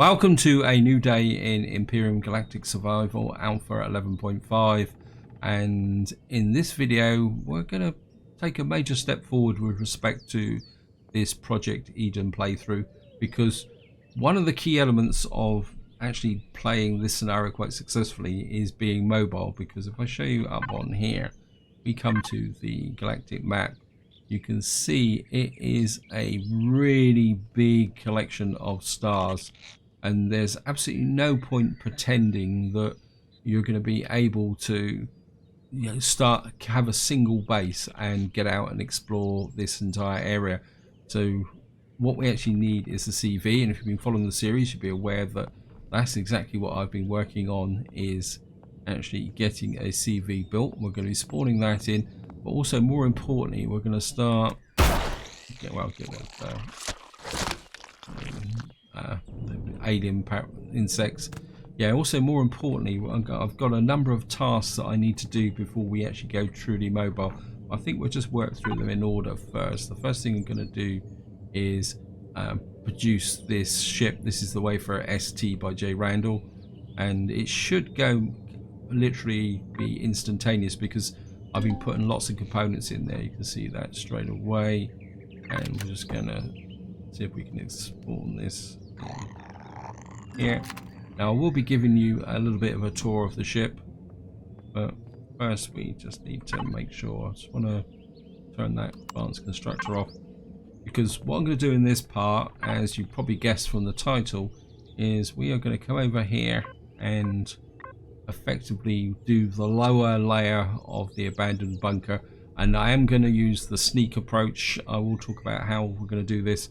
Welcome to a new day in Empyrion Galactic Survival Alpha 11.5, and in this video we're going to take a major step forward with respect to this Project Eden playthrough, because one of the key elements of actually playing this scenario quite successfully is being mobile. Because if I show you up on here, we come to the galactic map, you can see it is a really big collection of stars. And there's absolutely no point pretending that you're going to be able to, have a single base and get out and explore this entire area. So what we actually need is the CV, and if you've been following the series, you'll be aware that that's exactly what I've been working on, is actually getting a CV built. We're going to be spawning that in, but also more importantly, we're going to start alien insects. Also more importantly, I've got a number of tasks that I need to do before we actually go truly mobile. I think we'll just work through them in order first. The first thing I'm going to do is produce this ship. This is the Wayfarer ST by J. Randall, and it should go literally be instantaneous because I've been putting lots of components in there. You can see that straight away, and we're just going to see if we can spawn this here. Now I will be giving you a little bit of a tour of the ship, but first we just need to make sure, I just want to turn that advanced constructor off, because what I'm going to do in this part, as you probably guessed from the title, is we are going to come over here and effectively do the lower layer of the abandoned bunker. And I am going to use the sneak approach. I will talk about how we're going to do this.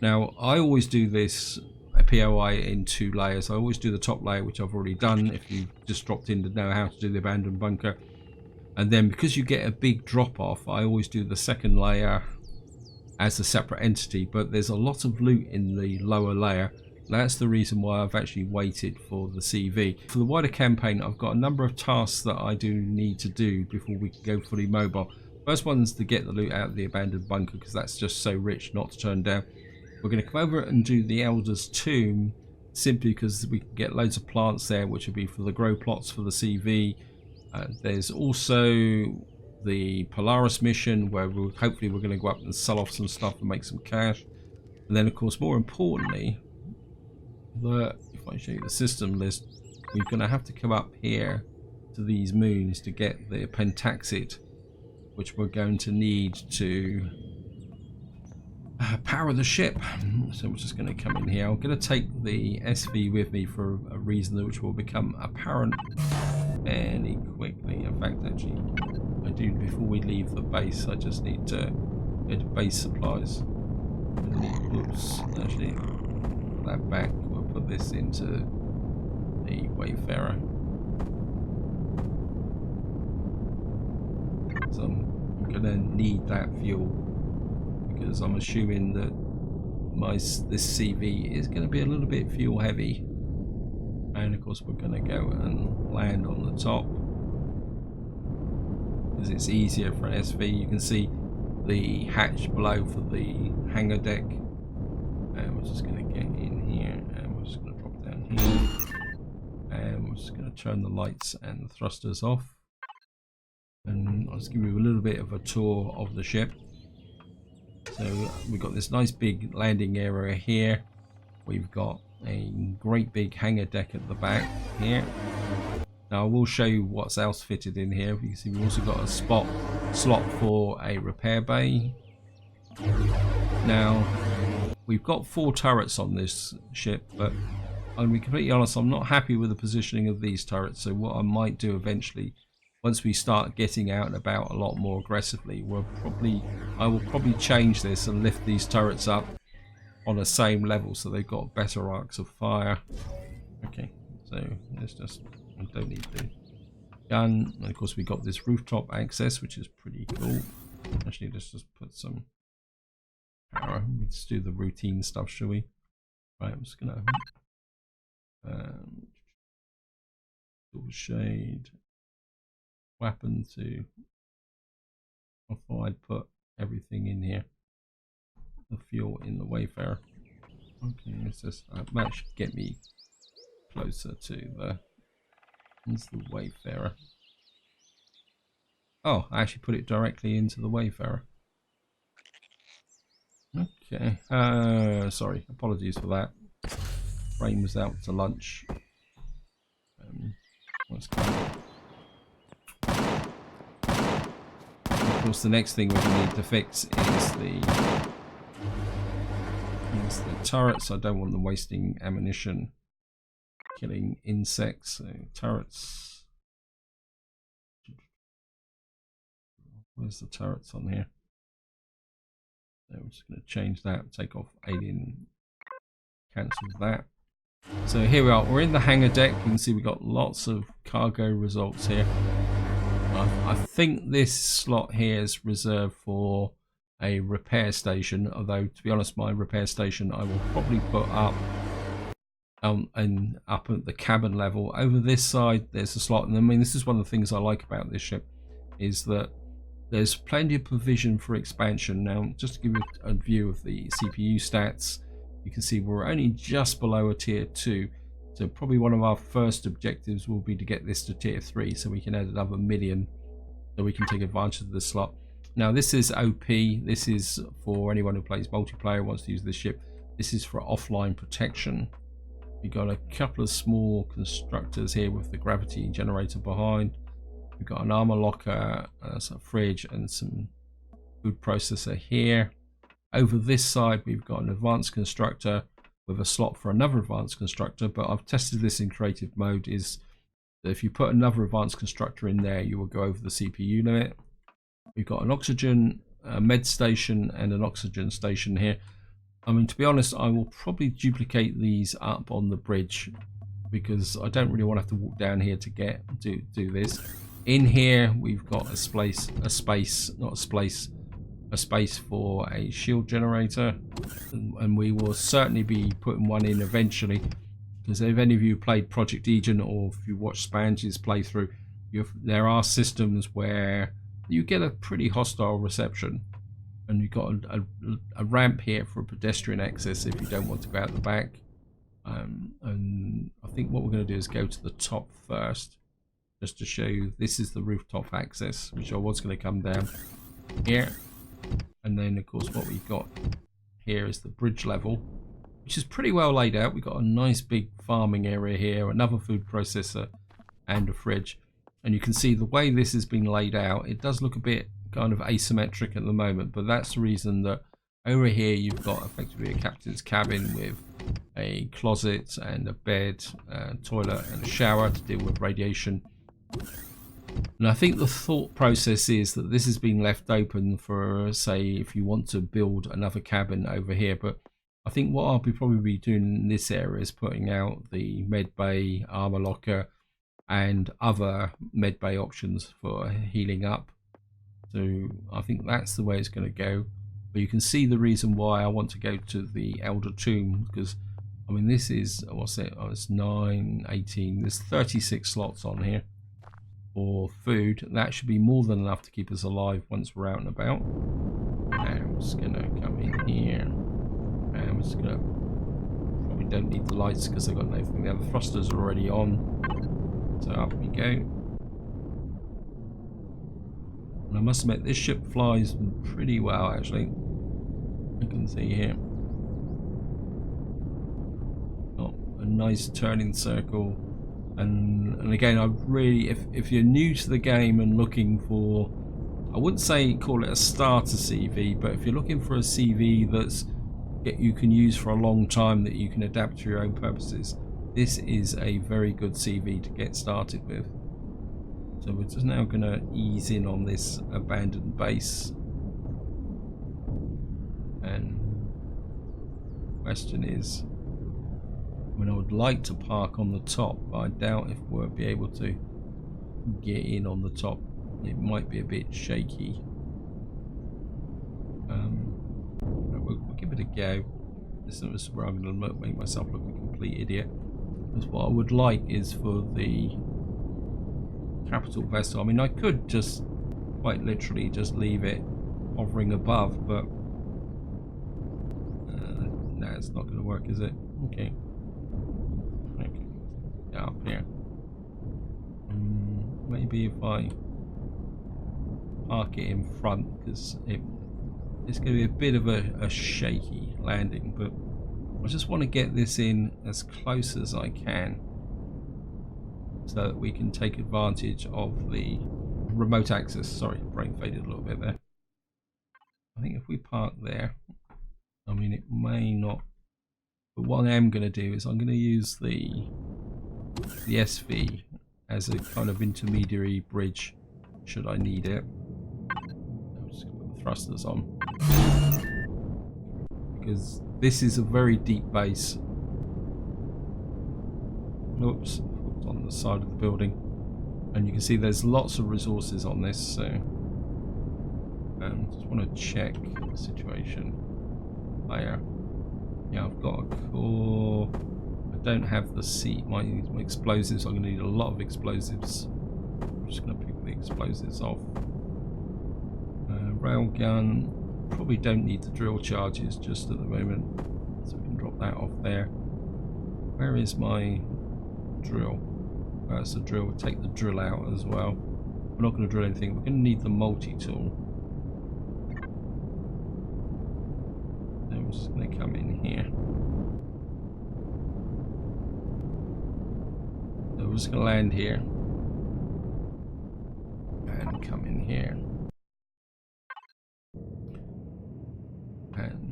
Now I always do this POI in two layers. I always do the top layer, which I've already done if you just dropped in to know how to do the abandoned bunker, and then because you get a big drop off, I always do the second layer as a separate entity. But there's a lot of loot in the lower layer. That's the reason why I've actually waited for the CV. For the wider campaign, I've got a number of tasks that I do need to do before we can go fully mobile. First one is to get the loot out of the abandoned bunker, because that's just so rich not to turn down. We're going to come over and do the Elder's Tomb, simply because we can get loads of plants there, which will be for the grow plots for the CV. There's also the Polaris mission, where hopefully we're going to go up and sell off some stuff and make some cash. And then of course, more importantly, if I show you the system list, we're going to have to come up here to these moons to get the pentaxid, which we're going to need to power the ship. So we're just going to come in here. I'm going to take the SV with me for a reason which will become apparent fairly quickly. In fact, actually, I do, before we leave the base, I just need to go to base supplies. Oops, actually, put that back. We'll put this into the Wayfarer. So I'm going to need that fuel, because I'm assuming that this CV is going to be a little bit fuel heavy. And of course we're going to go and land on the top, because it's easier for SV. You can see the hatch below for the hangar deck, and we're just going to get in here, and we're just going to drop down here, and we're just going to turn the lights and the thrusters off, and I'll just give you a little bit of a tour of the ship. So we've got this nice big landing area here. We've got a great big hangar deck at the back here. Now I will show you what's else fitted in here. You can see we've also got a slot for a repair bay. Now we've got 4 turrets on this ship, but I'm going to be completely honest, I'm not happy with the positioning of these turrets. So what I might do eventually, once we start getting out and about a lot more aggressively, I will probably change this and lift these turrets up on the same level so they've got better arcs of fire. Okay, so let's just, I don't need the gun. And of course we got this rooftop access, which is pretty cool. Actually, let's just put some power. Let's do the routine stuff, shall we? Right, I'm just gonna dual shade weapon to, I thought I'd put everything in here, the fuel in the Wayfarer. Okay, it's just that should get me closer to the. Where's the Wayfarer? Oh, I actually put it directly into the Wayfarer. Okay. Sorry. Apologies for that. Brain was out to lunch. What's going on? Of course, the next thing we're going to need to fix is the turrets. I don't want them wasting ammunition killing insects. So turrets. Where's the turrets on here? So I'm just going to change that. Take off alien. Cancel that. So here we are. We're in the hangar deck. You can see we've got lots of cargo results here. I think this slot here is reserved for a repair station, although to be honest, my repair station I will probably put up and up at the cabin level. Over this side there's a slot, and I mean this is one of the things I like about this ship, is that there's plenty of provision for expansion. Now just to give you a view of the CPU stats, you can see we're only just below a tier 2. So probably one of our first objectives will be to get this to tier 3 so we can add another million so we can take advantage of the slot. Now this is OP. This is for anyone who plays multiplayer, wants to use this ship. This is for offline protection. We've got a couple of small constructors here with the gravity generator behind. We've got an armor locker, a fridge and some food processor here. Over this side we've got an advanced constructor with a slot for another advanced constructor, but I've tested this in creative mode, is that if you put another advanced constructor in there you will go over the CPU limit. We've got an oxygen med station and an oxygen station here. I mean, to be honest, I will probably duplicate these up on the bridge because I don't really want to have to walk down here to do this. In here we've got a space for a shield generator, and we will certainly be putting one in eventually, because if any of you played Project Eden or if you watch Spange's playthrough, there are systems where you get a pretty hostile reception, and you've got a ramp here for pedestrian access if you don't want to go out the back. And I think what we're going to do is go to the top first, just to show you. This is the rooftop access, which I was going to come down here. And then of course what we've got here is the bridge level, which is pretty well laid out. We've got a nice big farming area here, another food processor and a fridge. And you can see the way this has been laid out, it does look a bit kind of asymmetric at the moment, but that's the reason that over here you've got effectively a captain's cabin with a closet and a bed, toilet and a shower to deal with radiation. And I think the thought process is that this has been left open for, say, if you want to build another cabin over here. But I think what I'll probably be doing in this area is putting out the med bay, armor locker and other med bay options for healing up. So I think that's the way it's going to go. But you can see the reason why I want to go to the Elder Tomb, because I mean this is, what's it, oh, it's 9, 18, there's 36 slots on here for food. That should be more than enough to keep us alive once we're out and about. And I'm just going to come in here, and we're just going to, probably don't need the lights because they've got nothing there. The thrusters are already on, so up we go. And I must admit, this ship flies pretty well actually. You can see here, got a nice turning circle. And again, I really, if you're new to the game and looking for, I wouldn't say call it a starter CV, but if you're looking for a CV that's you can use for a long time, that you can adapt to your own purposes, this is a very good CV to get started with. So we're just now going to ease in on this abandoned base, and the question is, I mean, I would like to park on the top, but I doubt if we'll be able to get in on the top. It might be a bit shaky. We'll give it a go. This is where I'm going to make myself look a complete idiot. Because what I would like is for the capital vessel, I mean, I could just quite literally just leave it hovering above, but No, it's not going to work, is it? Okay. Okay. Yeah, up here. Maybe if I park it in front, because it's going to be a bit of a shaky landing, but I just want to get this in as close as I can so that we can take advantage of the remote access. Sorry, brain faded a little bit there. I think if we park there, I mean, it may not, but what I am going to do is I'm going to use the SV as a kind of intermediary bridge should I need it. I'm just going to put the thrusters on because this is a very deep base. Oops, on the side of the building, and you can see there's lots of resources on this, so just want to check the situation. Higher. Yeah, I've got a core. I don't have the seat. My explosives. I'm going to need a lot of explosives. I'm just going to pick the explosives off. Railgun. Probably don't need the drill charges just at the moment, so we can drop that off there. Where is my drill? That's the drill. We'll take the drill out as well. We're not going to drill anything. We're going to need the multi-tool. I'm just going to come in here. So we're just going to land here and come in here and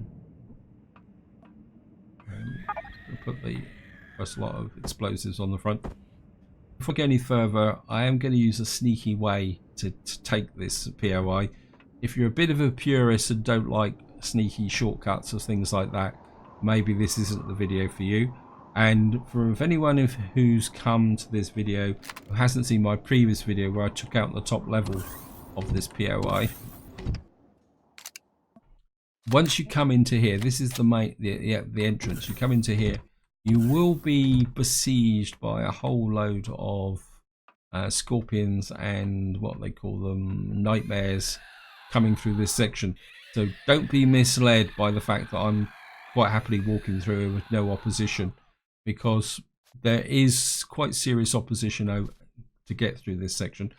we'll put the first lot of explosives on the front. Before I go any further, I am going to use a sneaky way to take this POI. If you're a bit of a purist and don't like sneaky shortcuts or things like that, maybe this isn't the video for you. And for anyone who's come to this video who hasn't seen my previous video where I took out the top level of this POI, once you come into here, this is the main the entrance. You come into here, you will be besieged by a whole load of scorpions and what they call them, nightmares, coming through this section. So don't be misled by the fact that I'm quite happily walking through with no opposition, because there is quite serious opposition to get through this section.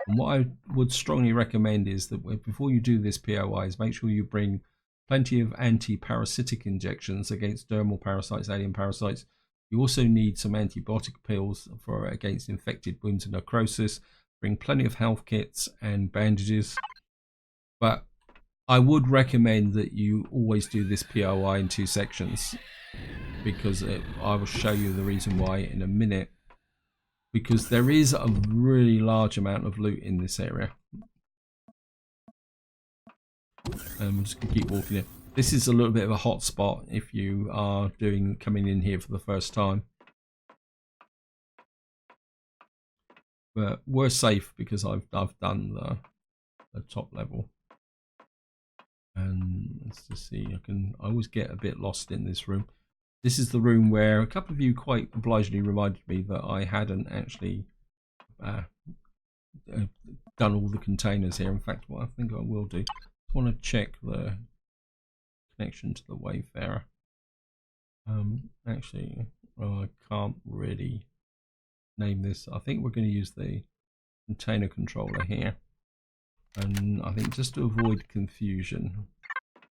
And what I would strongly recommend is that before you do this POIs, make sure you bring plenty of anti-parasitic injections against dermal parasites, alien parasites. You also need some antibiotic pills against infected wounds and necrosis. Bring plenty of health kits and bandages. But I would recommend that you always do this POI in 2 sections, because I will show you the reason why in a minute. Because there is a really large amount of loot in this area. I'm just going to keep walking in. This is a little bit of a hot spot if you are coming in here for the first time. But we're safe because I've done the top level. And let's just see, I always get a bit lost in this room. This is the room where a couple of you quite obligingly reminded me that I hadn't actually done all the containers here. In fact, what I think I will do, I want to check the connection to the Wayfarer. Actually, well, I can't really name this. I think we're going to use the container controller here. And I think just to avoid confusion,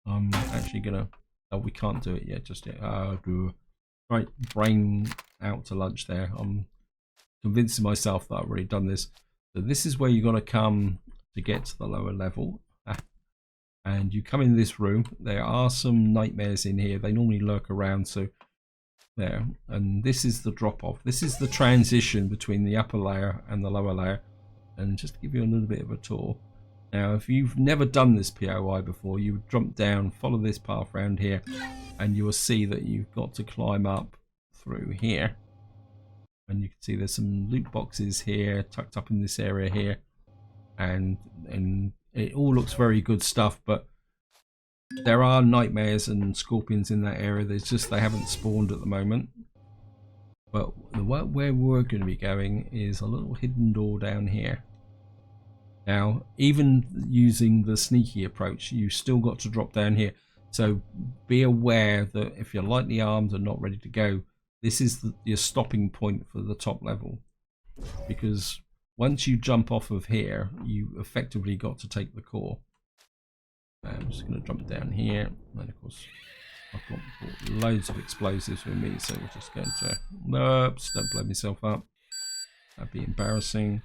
I'm actually gonna. Oh, we can't do it yet. Just yet. Right, brain out to lunch there. I'm convincing myself that I've already done this. So this is where you're gonna come to get to the lower level. And you come in this room. There are some nightmares in here. They normally lurk around. So there. And this is the drop off. This is the transition between the upper layer and the lower layer. And just to give you a little bit of a tour. Now, if you've never done this POI before, you would jump down, follow this path around here, and you will see that you've got to climb up through here. And you can see there's some loot boxes here, tucked up in this area here. And it all looks very good stuff, but there are nightmares and scorpions in that area. There's just, they haven't spawned at the moment. But where we're going to be going is a little hidden door down here. Now, even using the sneaky approach, you still got to drop down here. So be aware that if you're lightly armed and not ready to go, this is your stopping point for the top level, because once you jump off of here, you effectively got to take the core. I'm just going to jump down here, and of course I've got loads of explosives with me, so we're just going to, oops, don't blow myself up, that'd be embarrassing.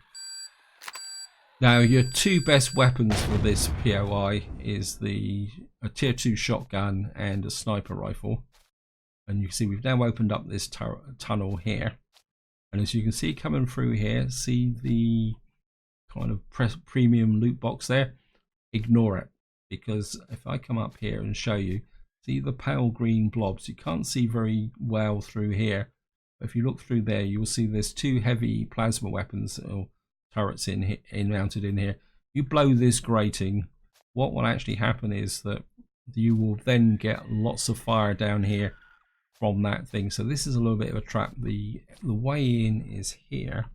Now your two best weapons for this POI is a tier 2 shotgun and a sniper rifle. And you can see we've now opened up this tunnel here, and as you can see coming through here, see the kind of premium loot box there? Ignore it, because if I come up here and show you, see the pale green blobs, you can't see very well through here, but if you look through there you'll see there's two heavy plasma weapons or turrets mounted in here. You blow this grating, what will actually happen is that you will then get lots of fire down here from that thing. So this is a little bit of a trap. The way in is here.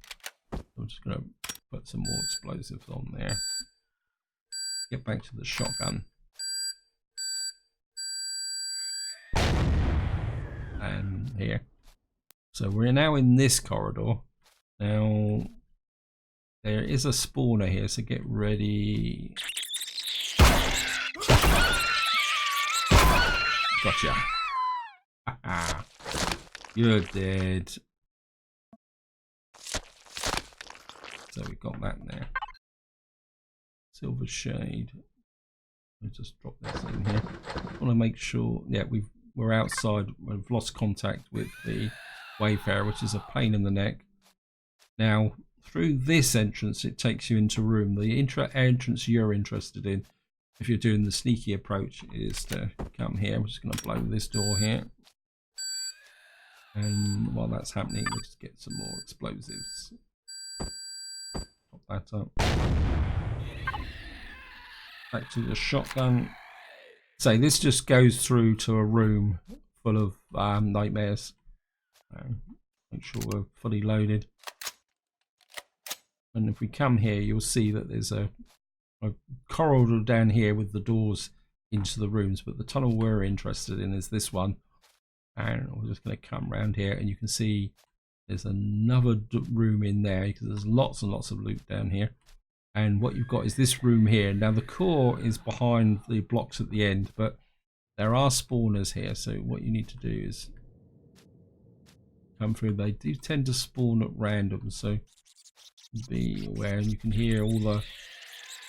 I'm just going to put some more explosives on there. Get back to the shotgun. And here. So we're now in this corridor. Now there is a spawner here, so get ready. Gotcha. You're dead. So we got that there. Silver shade. Let me just drop this in here. I want to make sure. Yeah, we're outside. We've lost contact with the Wayfarer, which is a pain in the neck. Now through this entrance, it takes you into a room. The entrance you're interested in, if you're doing the sneaky approach, is to come here. I'm just going to blow this door here. And while that's happening, we'll just get some more explosives. Pop that up. Back to the shotgun. So this just goes through to a room full of nightmares. Make sure we're fully loaded. And if we come here, you'll see that there's a corridor down here with the doors into the rooms, but the tunnel we're interested in is this one. And we're just going to come around here, and you can see there's another room in there because there's lots and lots of loot down here. And what you've got is this room here. Now the core is behind the blocks at the end, but there are spawners here. So what you need to do is come through. They do tend to spawn at random, so be aware. And you can hear all the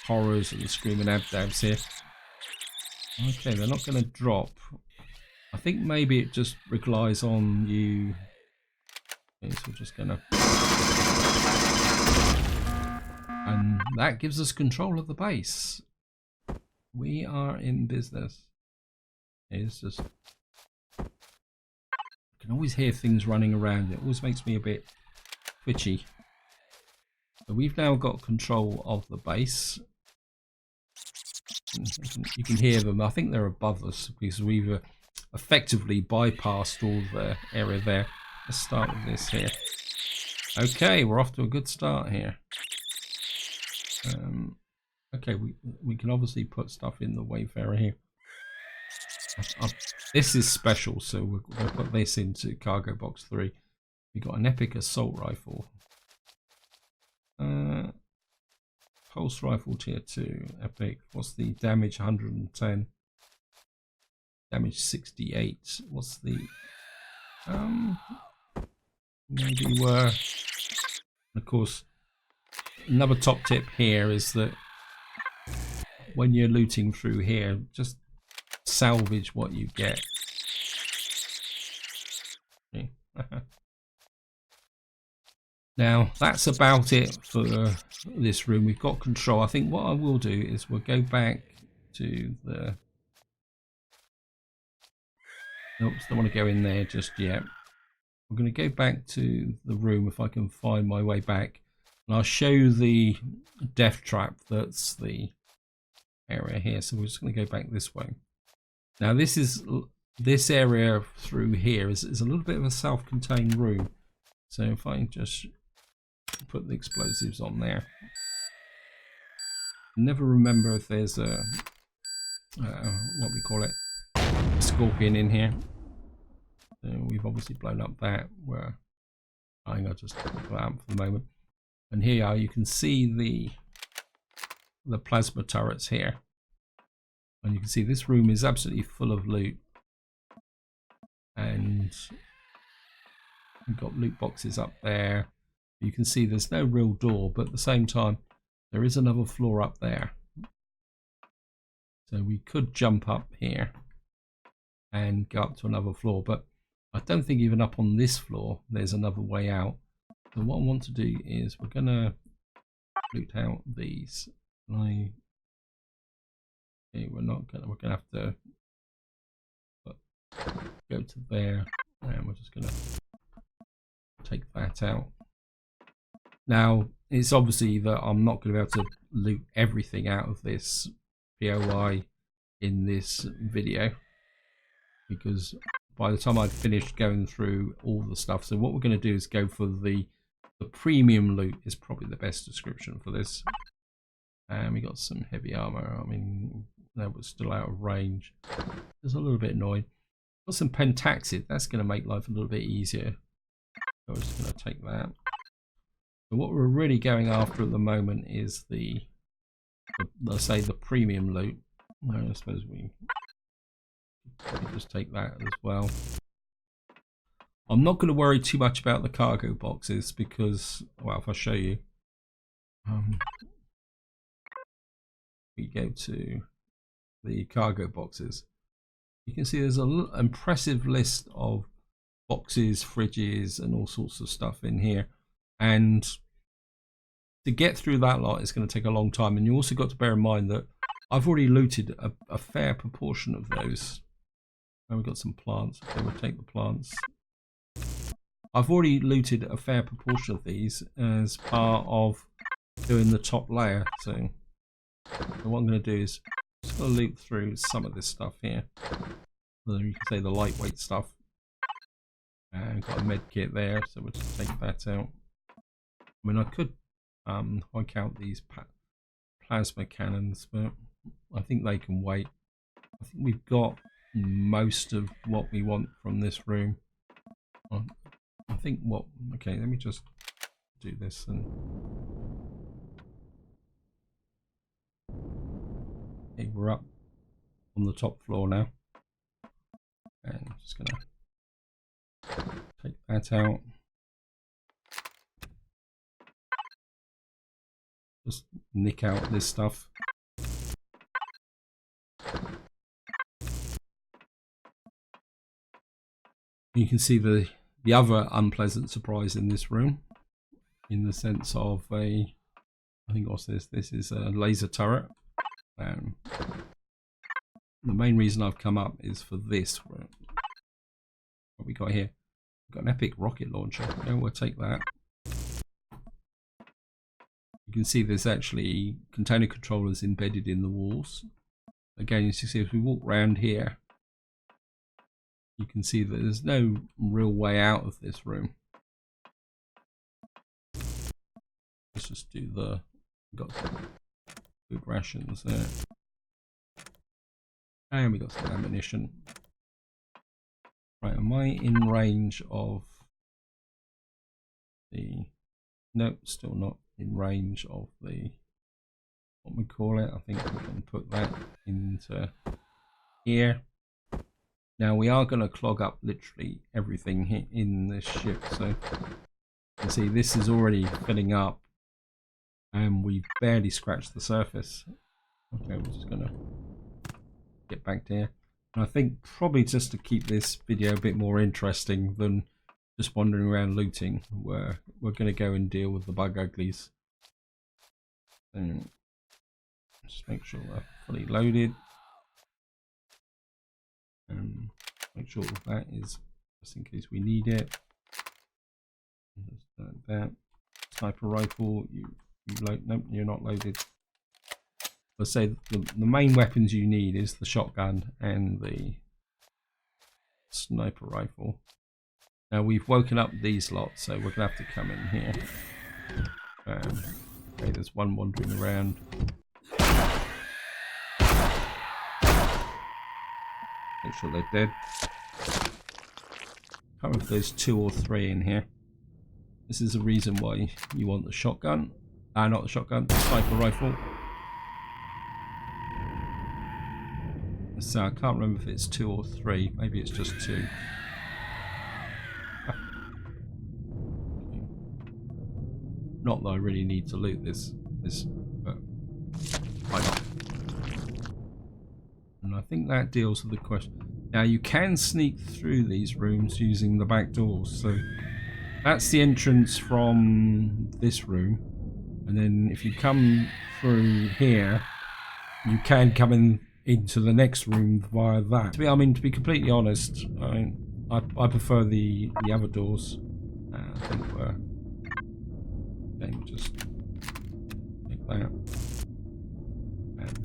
horrors and the screaming abdabs here. Okay, they're not going to drop. I think maybe it just relies on you. Okay, so we're just going to... And that gives us control of the base. We are in business. It's just... I can always hear things running around. It always makes me a bit twitchy. So we've now got control of the base. You can hear them. I think they're above us because we've effectively bypassed all the area there. Let's start with this here. Okay, we're off to a good start here. Okay, we can obviously put stuff in the Wayfarer here. This is special, so we're going to put this into cargo box 3. We've got an epic assault rifle. Pulse rifle tier 2, epic. What's the damage? 110. Damage 68. What's the maybe were. Of course, another top tip here is that when you're looting through here, just salvage what you get. Okay. Now that's about it for this room. We've got control. I think what I will do is we'll go back to the... Oops, don't want to go in there just yet. We're going to go back to the room if I can find my way back. And I'll show you the death trap that's the area here. So we're just going to go back this way. Now this area through here is a little bit of a self-contained room. So if I just put the explosives on there. Never remember if there's a what we call it, scorpion in here. So we've obviously blown up that. Where I think I'll just put that out for the moment. And here you are. You can see the plasma turrets here, and you can see this room is absolutely full of loot. And we've got loot boxes up there. You can see there's no real door, but at the same time, there is another floor up there. So we could jump up here and go up to another floor, but I don't think even up on this floor there's another way out. So what I want to do is we're gonna loot out these. Okay, we're gonna have to go to there, and we're just gonna take that out. Now it's obviously that I'm not going to be able to loot everything out of this POI in this video, because by the time I've finished going through all the stuff, so what we're going to do is go for the premium loot is probably the best description for this. And we got some heavy armor. I mean, that was still out of range. It's a little bit annoying. Got some pentaxid. That's going to make life a little bit easier. So I'm just going to take that. But what we're really going after at the moment is let's say the premium loot. I suppose we just take that as well. I'm not going to worry too much about the cargo boxes because, well, if I show you, we go to the cargo boxes, you can see there's an impressive list of boxes, fridges, and all sorts of stuff in here. And to get through that lot is going to take a long time. And you also got to bear in mind that I've already looted a fair proportion of those. And we've got some plants. Okay, we'll take the plants. I've already looted a fair proportion of these as part of doing the top layer. So what I'm going to do is just going to loot through some of this stuff here. So you can say the lightweight stuff. And got a med kit there, so we'll just take that out. I mean, I could hike out these plasma cannons, but I think they can wait. I think we've got most of what we want from this room. I think okay, let me just do this and okay, we're up on the top floor now, and I'm just gonna take that out. Just nick out this stuff. You can see the other unpleasant surprise in this room, in the sense of I think what's this? This is a laser turret. The main reason I've come up is for this. What we got here? We've got an epic rocket launcher. Yeah, we'll take that. You can see there's actually container controllers embedded in the walls. Again, as you see, if we walk around here, you can see that there's no real way out of this room. Let's just do got some food rations there. And we got some ammunition. Right, am I in range of the... Nope, still not in range of the... what we call it. I think we can put that into here. Now we are going to clog up literally everything here in this ship. So you can see this is already filling up and we've barely scratched the surface. Okay, we're just going to get back to here. And I think probably just to keep this video a bit more interesting than just wandering around looting, we're going to go and deal with the bug uglies. And just make sure they're fully loaded. And make sure that is just in case we need it. Just like that. Sniper rifle, you load. Nope, you're not loaded. Let's say the main weapons you need is the shotgun and the sniper rifle. Now we've woken up these lots, so we're gonna have to come in here. Okay, there's one wandering around. make sure they're dead. Can't remember if there's 2 or 3 in here. This is the reason why you want the shotgun. Not the shotgun, the sniper rifle. So I can't remember if it's 2 or 3. Maybe it's just 2. Not that I really need to loot this, but why not? And I think that deals with the question. Now you can sneak through these rooms using the back doors. So that's the entrance from this room. And then if you come through here, you can come into the next room via that. I mean, to be completely honest, I prefer the other doors. I think we're okay, we'll just take that and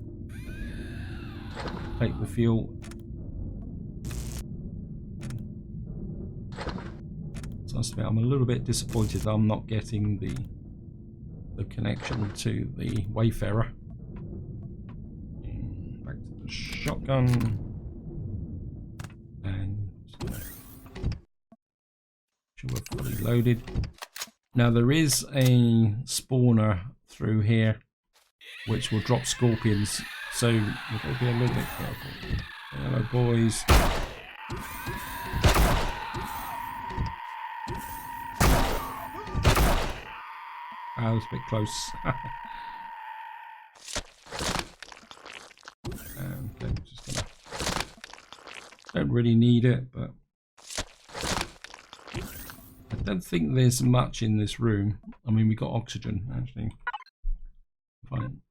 take the fuel. So I'm a little bit disappointed that I'm not getting the connection to the Wayfarer. And back to the shotgun, and sure we're fully loaded. Now there is a spawner through here which will drop scorpions, so we've got to be a little bit careful. Hello boys. That was a bit close. Okay, just gonna. Don't really need it, but I don't think there's much in this room. I mean, we got oxygen actually. Fine.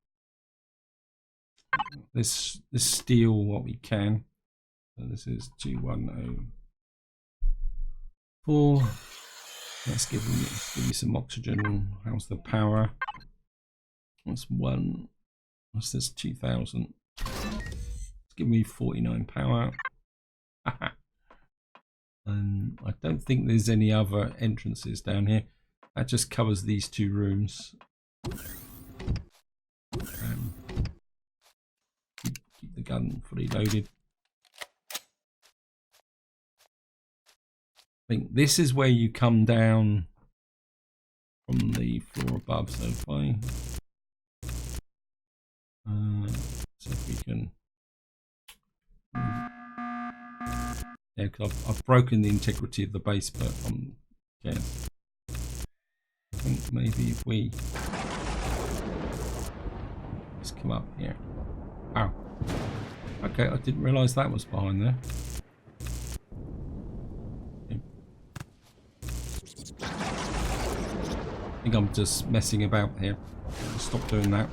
Let's steal what we can. So this is 2104. Let's give you some oxygen. How's the power? That's 1. What's this? 2000. Let's give me 49 power. And I don't think there's any other entrances down here. That just covers these 2 rooms. Keep the gun fully loaded. I think this is where you come down from the floor above. So if I see if we can, yeah, because I've broken the integrity of the base, but yeah, I think maybe if we just come up here. Ow. Okay, I didn't realise that was behind there. I think I'm just messing about here. I'll stop doing that.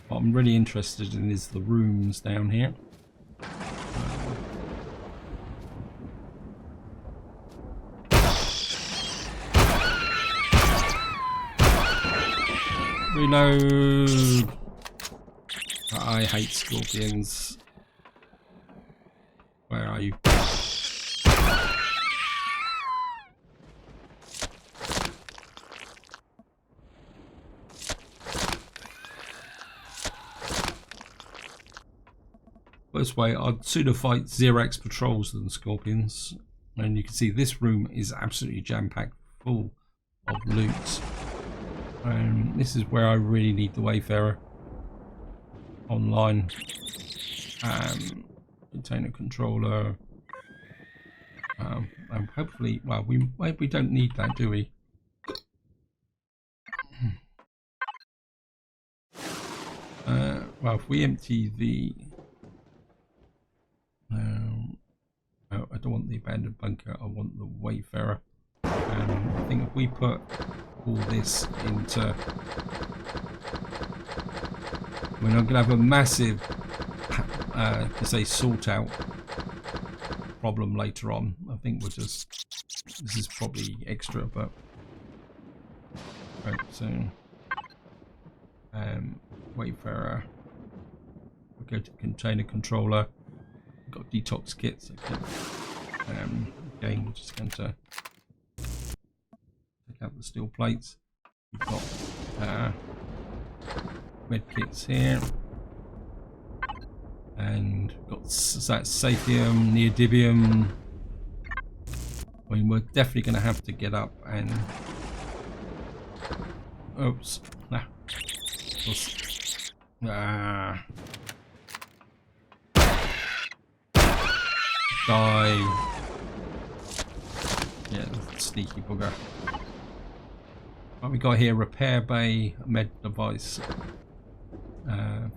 What I'm really interested in is the rooms down here. Reload! I hate scorpions. Where are you? This way, I'd sooner fight Xerax patrols than scorpions. And you can see this room is absolutely jam-packed full of loot. This is where I really need the Wayfarer online. Container controller. And hopefully, well, we don't need that, do we? Well, if we empty the no, I don't want the abandoned bunker, I want the Wayfarer. I think if we put all this into, I mean, I'm going to have a massive say sort out problem later on. I think we'll just, this is probably extra, but right, so Wayfarer, we'll go to container controller. We've got detox kits. Again, we're just going to take out the steel plates. We've got med kits here. And got that Saphium, Neodymium. I mean, we're definitely going to have to get up and... Oops. Nah. Ah. Die. Yeah, sneaky bugger. What we got here? Repair bay, med device.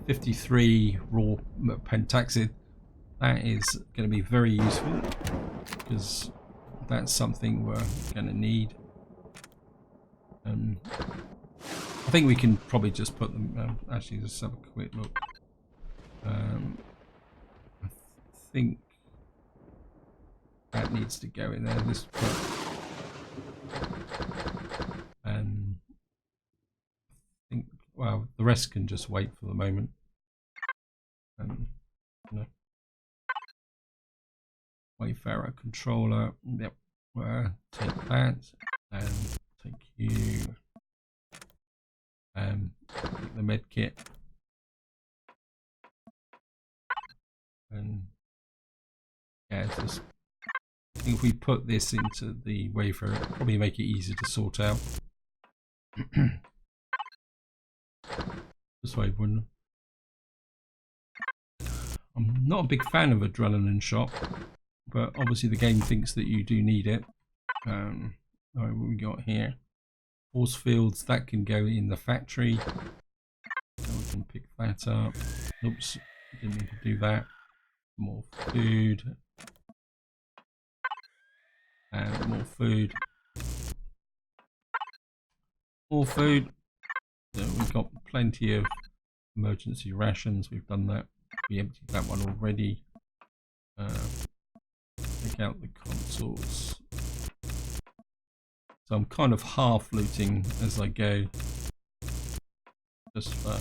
53 raw pentaxid. That is going to be very useful because that's something we're going to need. I think we can probably just put them. Actually, just have a quick look. I think that needs to go in there. This and I think, well, the rest can just wait for the moment. You know, Wayfarer controller. Yep. Take that and take you. Take the med kit. And yeah, it's just, I think if we put this into the Wayfarer, it'll probably make it easier to sort out. This way, wouldn't. I'm not a big fan of adrenaline shot, but obviously the game thinks that you do need it. Alright, what we got here? Force fields, that can go in the factory. So we can pick that up. Oops, didn't mean to do that. More food. And more food. More food. So we've got plenty of emergency rations. We've done that. We emptied that one already. Take out the consoles. So I'm kind of half looting as I go, just for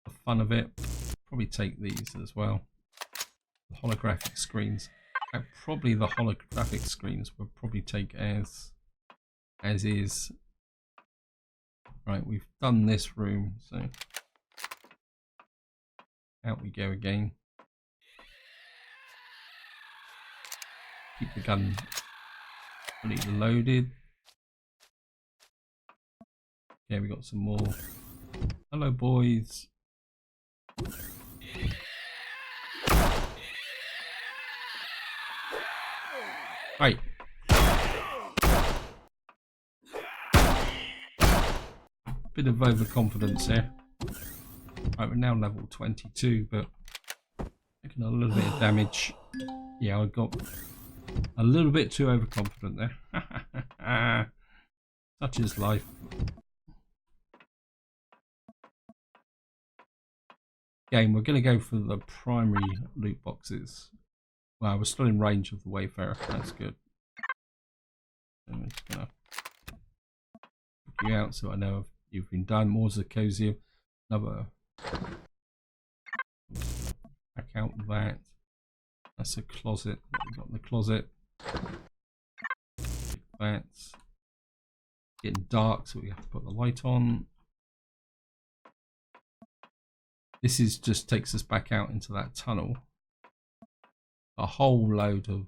the fun of it. Probably take these as well. The holographic screens. Probably the holographic screens we'll probably take as is. Right, we've done this room, so out we go again. Keep the gun fully loaded. Okay, we got some more. Hello, boys. Right. Bit of overconfidence here. Right, we're now level 22, but taking a little bit of damage. Yeah, I got a little bit too overconfident there. Such is life. Again, we're going to go for the primary loot boxes. Well, we're still in range of the Wayfarer. That's good. I'm just going to pick you out so I know you've been done. More Zirconium. Another. Back out that. That's a closet. What we got in the closet? That's getting dark, so we have to put the light on. This is just takes us back out into that tunnel. A whole load of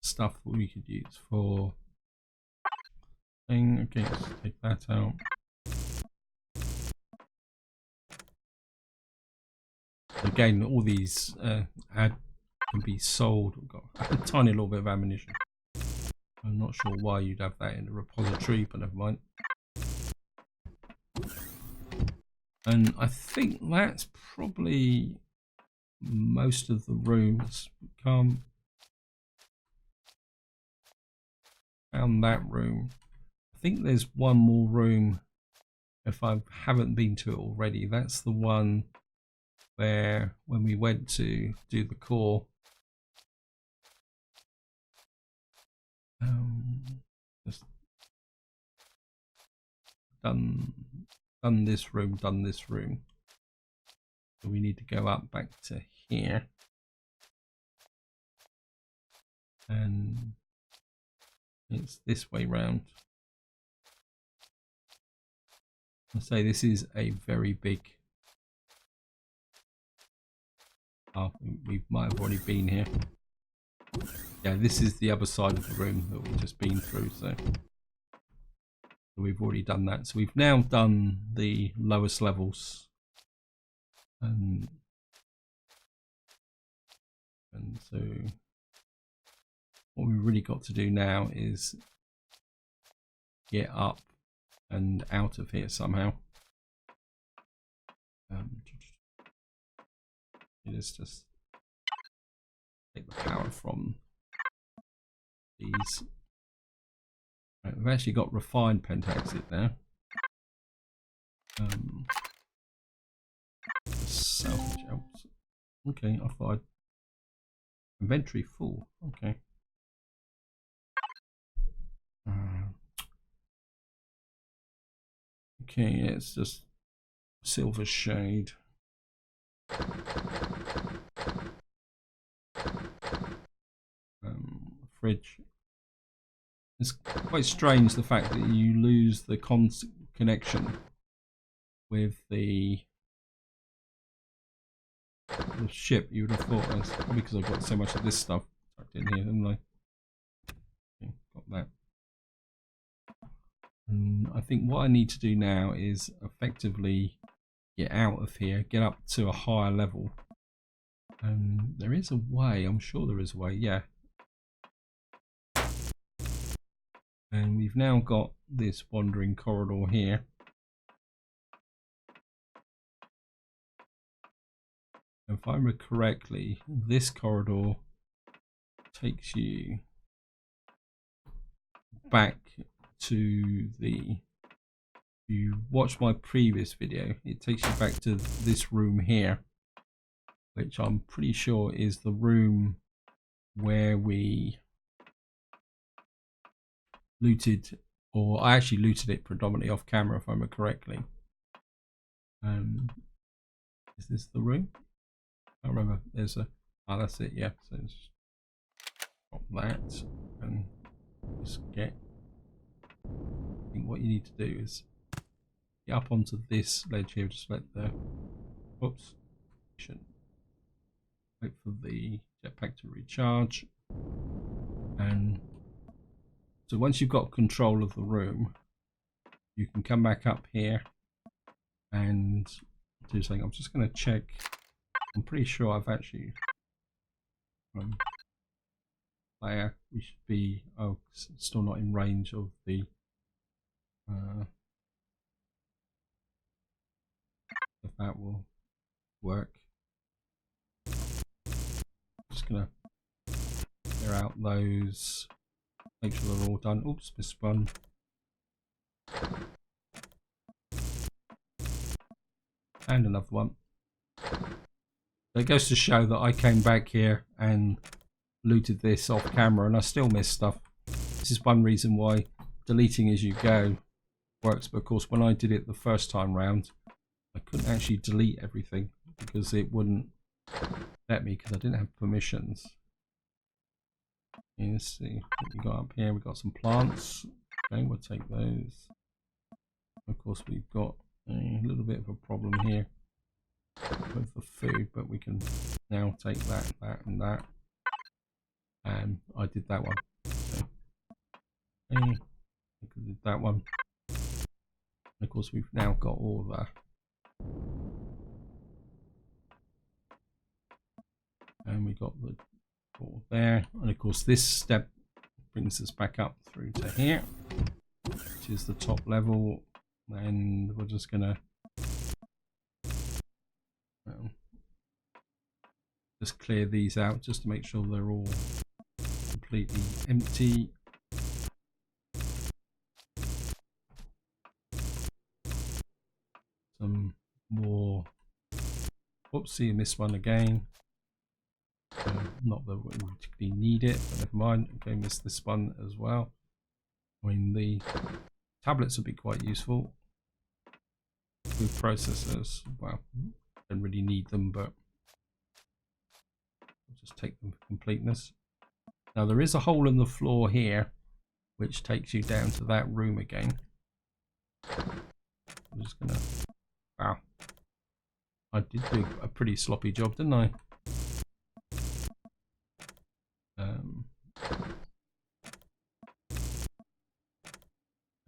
stuff that we could use for thing. Okay, let's take that out. Again, all these can be sold. We've got a tiny little bit of ammunition. I'm not sure why you'd have that in a repository, but never mind. And I think that's probably most of the rooms. Found that room. I think there's one more room if I haven't been to it already. That's the one where when we went to do the core, just done this room, so we need to go up back to here, and it's this way round. I say this is a very big Oh, we might have already been here. Yeah, this is the other side of the room that we've just been through, so we've already done that. So we've now done the lowest levels. And so what we've really got to do now is get up and out of here somehow. Let's just take the power from these. Right, we've actually got refined pentaxid now. Salvage helps. Okay, I thought inventory full. Okay. Okay, yeah, it's just silver shade. Fridge. It's quite strange the fact that you lose the connection with the ship. You would have thought it's probably because I've got so much of this stuff tucked in here, haven't I? Okay, got that. And I think what I need to do now is effectively get out of here, get up to a higher level. And there is a way, I'm sure there is a way, yeah. And we've now got this wandering corridor here. If I remember correctly, this corridor takes you back to the... If you watch my previous video, it takes you back to this room here, which I'm pretty sure is the room where we looted, or I actually looted it predominantly off camera if I remember correctly. Is this the room? I remember there's a, oh that's it, yeah, so just drop that and just get, I think what you need to do is get up onto this ledge here, just let the, whoops, wait for the jetpack to recharge. And so once you've got control of the room, you can come back up here and do something. I'm just going to check. I'm pretty sure I've actually there we should be, oh, still not in range of the if that will work. Just gonna clear out those, make sure they're all done. Oops, missed one. And another one. So it goes to show that I came back here and looted this off camera and I still missed stuff. This is one reason why deleting as you go works, but of course when I did it the first time round I couldn't actually delete everything because it wouldn't let me because I didn't have permissions. Let's see what we got up here. We've got some plants. Okay, we'll take those. Of course we've got a little bit of a problem here with the food, but we can now take that, that and that. And I did that one. Okay. I did that one. And of course we've now got all of that. And we got the door there. And of course this step brings us back up through to here, which is the top level. And we're just gonna just clear these out just to make sure they're all completely empty. Some more. Whoopsie, I missed one again. Not that we particularly need it, but never mind. Okay, missed this one as well. I mean, the tablets would be quite useful with processors. Well, don't really need them, but I'll just take them for completeness. Now there is a hole in the floor here which takes you down to that room again. I'm just gonna, wow, I did do a pretty sloppy job, didn't I?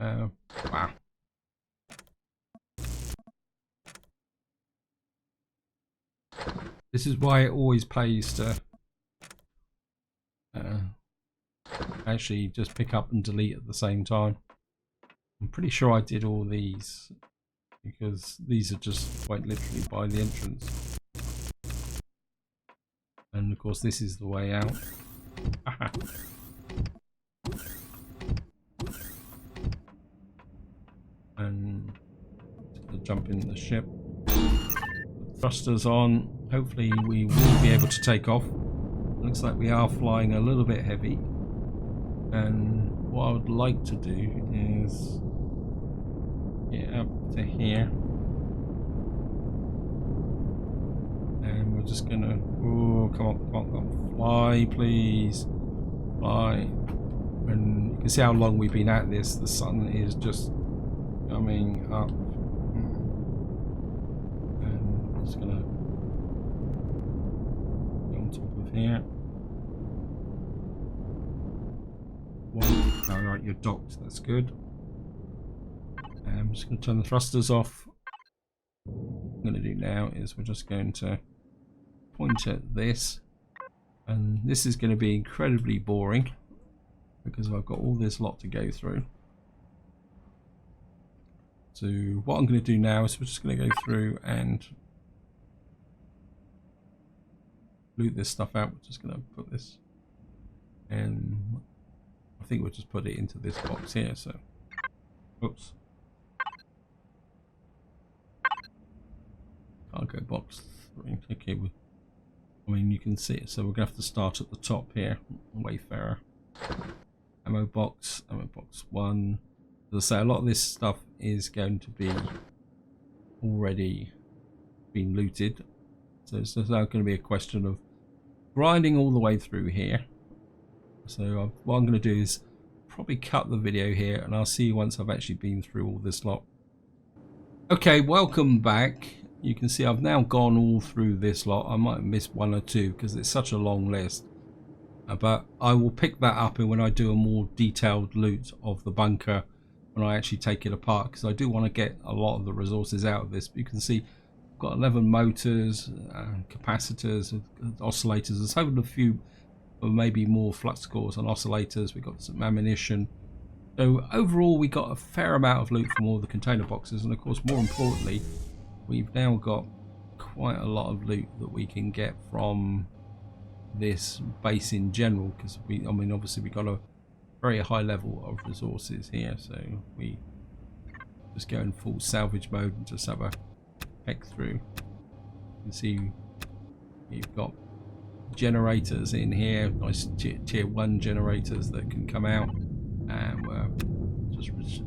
Wow. This is why it always pays to actually just pick up and delete at the same time. I'm pretty sure I did all these because these are just quite literally by the entrance. And of course this is the way out. And jump in the ship. Thrusters on. Hopefully we will be able to take off. Looks like we are flying a little bit heavy. And what I would like to do is get up to here. And we're just gonna, oh, come on, come on, come on, fly, please, fly. And you can see how long we've been at this. The sun is just coming up. And I'm just gonna get on top of here. One, alright, you're docked, that's good. And I'm just gonna turn the thrusters off. What I'm going to do now is we're just going to point at this, and this is going to be incredibly boring because I've got all this lot to go through. So what I'm going to do now is we're just going to go through and loot this stuff out. We're just going to put this, and I think we'll just put it into this box here. So, oops. Cargo box 3. Okay, I mean you can see it, so we're gonna have to start at the top here. Wayfarer, ammo box 1. As I say, a lot of this stuff is going to be already been looted, so it's now going to be a question of grinding all the way through here. So what I'm going to do is probably cut the video here, and I'll see you once I've actually been through all this lot. Okay, welcome back. You can see I've now gone all through this lot. I might have missed one or two because it's such a long list. But I will pick that up when I do a more detailed loot of the bunker, when I actually take it apart, because I do want to get a lot of the resources out of this. But you can see I've got 11 motors, capacitors, oscillators. There's even a few maybe more flux cores and oscillators. We've got some ammunition. So overall we got a fair amount of loot from all the container boxes, and of course more importantly we've now got quite a lot of loot that we can get from this base in general, because I mean obviously we got a very high level of resources here. So we just go in full salvage mode and just have a peek through. You can see you've got generators in here, nice tier 1 generators that can come out, and we're just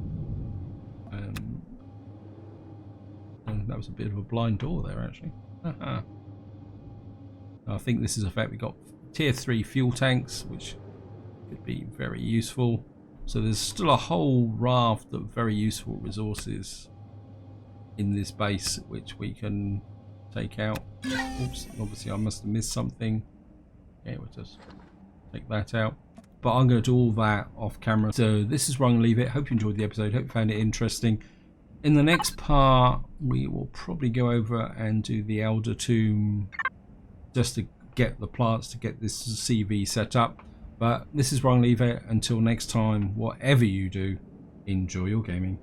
and that was a bit of a blind door there actually. I think this is a fact. We got tier 3 fuel tanks, which could be very useful. So there's still a whole raft of very useful resources in this base which we can take out. Oops, obviously I must have missed something. Okay, we'll just take that out. But I'm going to do all that off camera. So this is where I'm going to leave it. Hope you enjoyed the episode. Hope you found it interesting. In the next part, we will probably go over and do the Elder Tomb just to get the plants, to get this CV set up. But this is where I'm going to leave it. Until next time, whatever you do, enjoy your gaming.